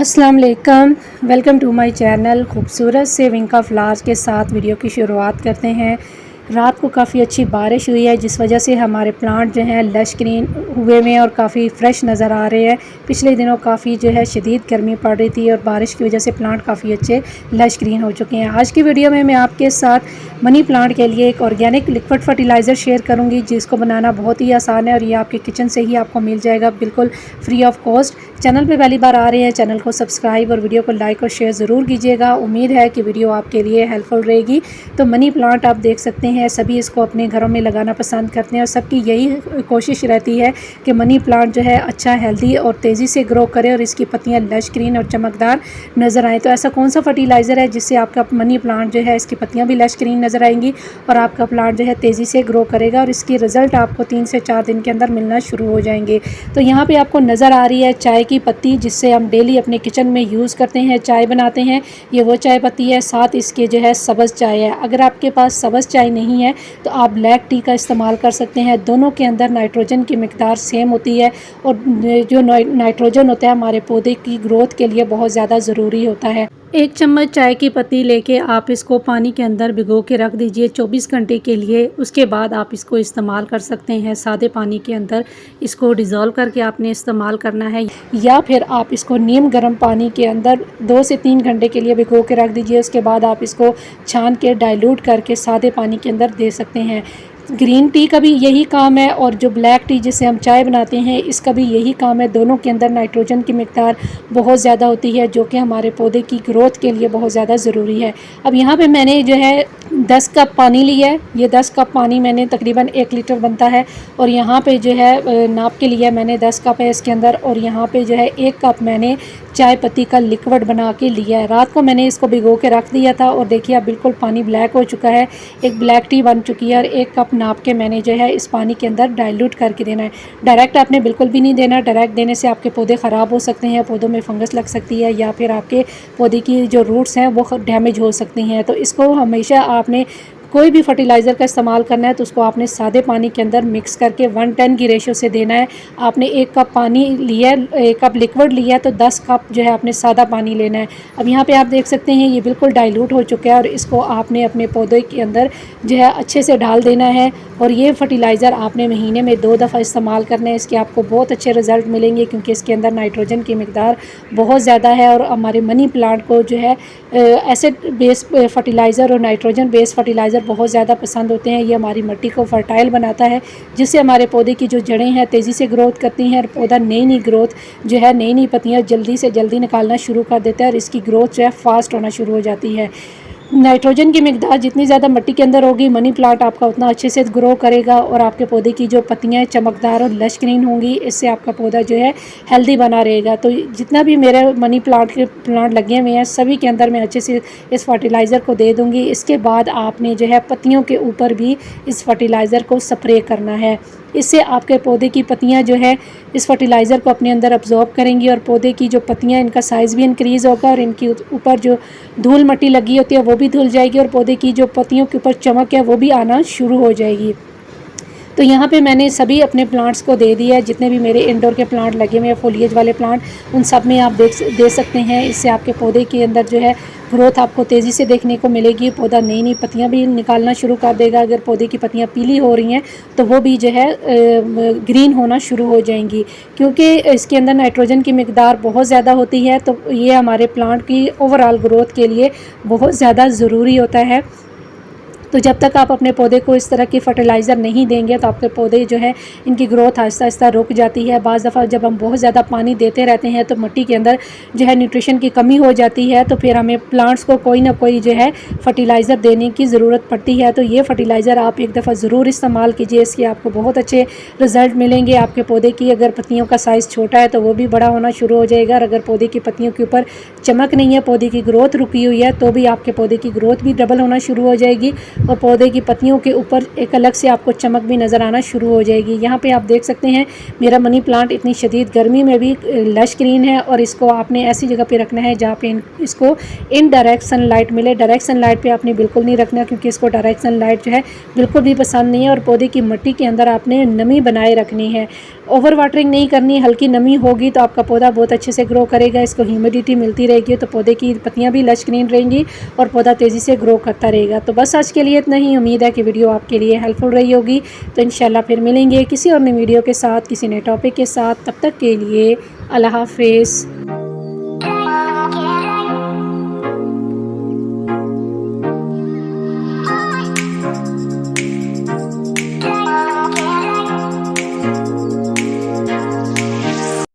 अस्सलाम वालेकुम, welcome to my channel. खूबसूरत से विंका फ्लावर्स के साथ वीडियो की शुरुआत करते हैं। रात को काफ़ी अच्छी बारिश हुई है जिस वजह से हमारे प्लांट जो हैं लश ग्रीन हुए हुए हैं और काफ़ी फ्रेश नज़र आ रहे हैं। पिछले दिनों काफ़ी जो है शदीद गर्मी पड़ रही थी और बारिश की वजह से प्लांट काफ़ी अच्छे लश ग्रीन हो चुके हैं। आज की वीडियो में मैं आपके साथ मनी प्लांट के लिए एक ऑर्गेनिक लिक्विड फर्टिलाइज़र शेयर करूँगी जिसको बनाना बहुत ही आसान है और ये आपके किचन से ही आपको मिल जाएगा बिल्कुल फ्री ऑफ कॉस्ट। चैनल पे पहली बार आ रहे हैं, चैनल को सब्सक्राइब और वीडियो को लाइक और शेयर ज़रूर कीजिएगा। उम्मीद है कि वीडियो आपके लिए हेल्पफुल रहेगी। तो मनी प्लांट आप देख सकते हैं, सभी इसको अपने घरों में लगाना पसंद करते हैं और सबकी यही कोशिश रहती है कि मनी प्लांट जो है अच्छा हेल्दी और तेज़ी से ग्रो करे और इसकी पत्तियाँ लश ग्रीन और चमकदार नज़र आएँ। तो ऐसा कौन सा फर्टिलाइज़र है जिससे आपका मनी प्लांट जो है इसकी पत्तियाँ भी लश ग्रीन नज़र आएंगी और आपका प्लांट जो है तेज़ी से ग्रो करेगा और इसकी रिज़ल्ट आपको 3 से 4 दिन के अंदर मिलना शुरू हो जाएंगे। तो यहाँ पे आपको नज़र आ रही है चाय की पत्ती जिससे हम डेली अपने किचन में यूज़ करते हैं, चाय बनाते हैं। ये वो चाय पत्ती है, साथ इसके जो है सब्ज़ चाय है। अगर आपके पास सब्ज़ चाय नहीं है तो आप ब्लैक टी का इस्तेमाल कर सकते हैं। दोनों के अंदर नाइट्रोजन की मिकदार सेम होती है और जो नाइट्रोजन होता है हमारे पौधे की ग्रोथ के लिए बहुत ज़्यादा ज़रूरी होता है। 1 चम्मच चाय की पत्ती लेके आप इसको पानी के अंदर भिगो के रख दीजिए 24 घंटे के लिए। उसके बाद आप इसको इस्तेमाल कर सकते हैं। सादे पानी के अंदर इसको डिज़ोल्व करके आपने इस्तेमाल करना है या फिर आप इसको नीम गर्म पानी के अंदर 2 से 3 घंटे के लिए भिगो के रख दीजिए। उसके बाद आप इसको छान के डाइल्यूट करके सादे पानी के अंदर दे सकते हैं। ग्रीन टी का भी यही काम है और जो ब्लैक टी जिससे हम चाय बनाते हैं इसका भी यही काम है। दोनों के अंदर नाइट्रोजन की मिकदार बहुत ज़्यादा होती है जो कि हमारे पौधे की ग्रोथ के लिए बहुत ज़्यादा ज़रूरी है। अब यहाँ पे मैंने जो है 10 कप पानी लिया है। ये 10 कप पानी मैंने तकरीबन 1 लीटर बनता है और यहाँ पे जो है नाप के लिए मैंने 10 कप है इसके अंदर और यहाँ पे जो है 1 कप मैंने चाय पत्ती का लिक्विड बना के लिया है। रात को मैंने इसको भिगो के रख दिया था और देखिए अब बिल्कुल पानी ब्लैक हो चुका है, एक ब्लैक टी बन चुकी है और 1 कप नाप के मैंने जो है इस पानी के अंदर डाइल्यूट करके देना है। डायरेक्ट आपने बिल्कुल भी नहीं देना, डायरेक्ट देने से आपके पौधे ख़राब हो सकते हैं, पौधों में फंगस लग सकती है या फिर आपके पौधे की जो रूट्स हैं वो डैमेज हो सकती हैं। तो इसको हमेशा आपने कोई भी फर्टिलाइज़र का इस्तेमाल करना है तो उसको आपने सादे पानी के अंदर मिक्स करके 1:10 की रेशो से देना है। आपने 1 कप पानी लिया है, 1 कप लिक्विड लिया है तो 10 कप जो है आपने सादा पानी लेना है। अब यहाँ पे आप देख सकते हैं ये बिल्कुल डाइल्यूट हो चुका है और इसको आपने अपने पौधे के अंदर जो है अच्छे से डाल देना है और ये फर्टिलाइज़र आपने महीने में 2 दफ़ा इस्तेमाल करना है। इसके आपको बहुत अच्छे रिज़ल्ट मिलेंगे क्योंकि इसके अंदर नाइट्रोजन की मिकदार बहुत ज़्यादा है और हमारे मनी प्लांट को जो है एसिड बेस फर्टिलाइज़र और नाइट्रोजन बेस फर्टिलाइज़र बहुत ज़्यादा पसंद होते हैं। ये हमारी मिट्टी को फर्टाइल बनाता है जिससे हमारे पौधे की जो जड़ें हैं तेज़ी से ग्रोथ करती हैं और पौधा नई ग्रोथ जो है नई पत्तियां जल्दी से जल्दी निकालना शुरू कर देता है और इसकी ग्रोथ जो है फास्ट होना शुरू हो जाती है। नाइट्रोजन की मिकदार जितनी ज़्यादा मिट्टी के अंदर होगी मनी प्लांट आपका उतना अच्छे से ग्रो करेगा और आपके पौधे की जो पत्तियां चमकदार और लश ग्रीन होंगी, इससे आपका पौधा जो है हेल्दी बना रहेगा। तो जितना भी मेरे मनी प्लांट के प्लांट लगे हुए हैं सभी के अंदर मैं अच्छे से इस फर्टिलाइज़र को दे दूँगी। इसके बाद आपने जो है पत्तियों के ऊपर भी इस फर्टिलाइज़र को स्प्रे करना है। इससे आपके पौधे की पत्तियां जो है इस फर्टिलाइज़र को अपने अंदर अब्जॉर्ब करेंगी और पौधे की जो पत्तियां इनका साइज़ भी इंक्रीज़ होगा और इनके ऊपर जो धूल मिट्टी लगी होती है वो भी धुल जाएगी और पौधे की जो पत्तियों के ऊपर चमक है वो भी आना शुरू हो जाएगी। तो यहाँ पे मैंने सभी अपने प्लांट्स को दे दिया है, जितने भी मेरे इंडोर के प्लांट लगे हुए हैं फोलिएज वाले प्लांट उन सब में आप दे सकते हैं। इससे आपके पौधे के अंदर जो है ग्रोथ आपको तेज़ी से देखने को मिलेगी। पौधा नई पत्तियां भी निकालना शुरू कर देगा। अगर पौधे की पत्तियां पीली हो रही हैं तो वो भी जो है ग्रीन होना शुरू हो जाएंगी क्योंकि इसके अंदर नाइट्रोजन की मिकदार बहुत ज़्यादा होती है। तो ये हमारे प्लांट की ओवरऑल ग्रोथ के लिए बहुत ज़्यादा ज़रूरी होता है। तो जब तक आप अपने पौधे को इस तरह की फर्टिलाइज़र नहीं देंगे तो आपके पौधे जो है इनकी ग्रोथ आहिस्ता आहिस्ता रुक जाती है। बाज़ दफ़ा जब हम बहुत ज़्यादा पानी देते रहते हैं तो मिट्टी के अंदर जो है न्यूट्रिशन की कमी हो जाती है तो फिर हमें प्लांट्स को कोई ना कोई जो है फ़र्टिलाइज़र देने की ज़रूरत पड़ती है। तो ये फ़र्टिलाइज़र आप एक दफ़ा ज़रूर इस्तेमाल कीजिए, इसके आपको बहुत अच्छे रिज़ल्ट मिलेंगे। आपके पौधे की अगर पत्तियों का साइज़ छोटा है तो वो भी बड़ा होना शुरू हो जाएगा और अगर पौधे की पत्तियों के ऊपर चमक नहीं है, पौधे की ग्रोथ रुकी हुई है तो भी आपके पौधे की ग्रोथ भी डबल होना शुरू हो जाएगी। और पौधे की पत्तियों के ऊपर एक अलग से आपको चमक भी नज़र आना शुरू हो जाएगी। यहाँ पे आप देख सकते हैं मेरा मनी प्लांट इतनी शदीद गर्मी में भी लश ग्रीन है और इसको आपने ऐसी जगह पे रखना है जहाँ पे इसको इनडायरेक्ट सनलाइट मिले। डायरेक्ट सनलाइट पे आपने बिल्कुल नहीं रखना, क्योंकि इसको डायरेक्ट सनलाइट जो है बिल्कुल भी पसंद नहीं है। और पौधे की मिट्टी के अंदर आपने नमी बनाए रखनी है, ओवर वाटरिंग नहीं करनी। हल्की नमी होगी तो आपका पौधा बहुत अच्छे से ग्रो करेगा। इसको ह्यूमिडिटी मिलती रहेगी तो पौधे की पत्तियां भी लश ग्रीन रहेंगी और पौधा तेज़ी से ग्रो करता रहेगा। तो बस आज के लिए इतना ही। उम्मीद है कि वीडियो आपके लिए हेल्पफुल रही होगी। तो इंशाल्लाह फिर मिलेंगे किसी और नई वीडियो के साथ, किसी नए टॉपिक के साथ। तब तक के लिए अल्लाह हाफिज़।